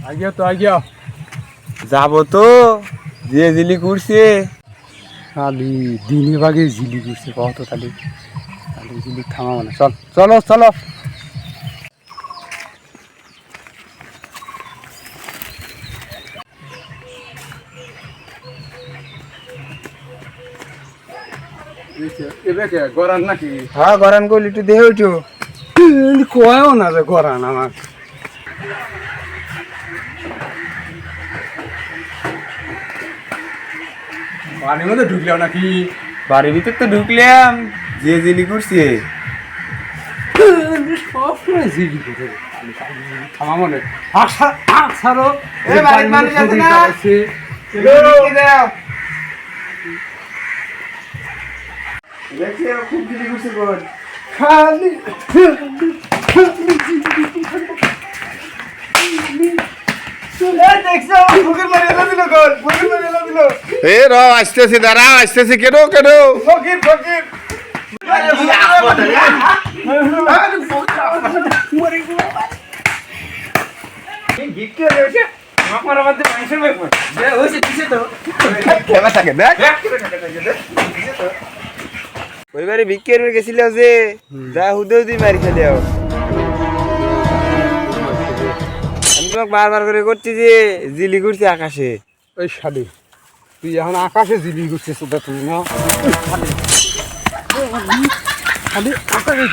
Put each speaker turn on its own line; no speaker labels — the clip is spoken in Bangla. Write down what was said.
আগিয়া
যাবো তো যে জিলি করছে
খালি দিনে ভাগে জিলি করছে কত খালি খালি জিলি থামা মানে চলো চলো এবার গরান নাকি
হ্যাঁ গরান করলি একটু দেহে উঠো
কয়ও না রে গরান আমার বাড়ির মধ্যে ঢুকলাম নাকি
বাড়ির ভিতর তো ঢুকলাম যে জিলি করছে
সবসময় জিলি করে থামা মনে আসারও
বাড়ির মানুষ আছে না? দেখছি খুব জিলি করছে কোন
খালি
এ র আসতেছি দাঁড়া আসতেছি কেন
ফকির
থাকে দেখ
ওই বাড়ি বিক্রি করে গেছিল যে যা হুদে হুদি মারি খেলে আমি তোমাকে বারবার করে করছি যে জিলি করছে আকাশে
ওই শালি তুই এখন আকাশে জিলি করছিস ওটা তুই না খালি আকাশে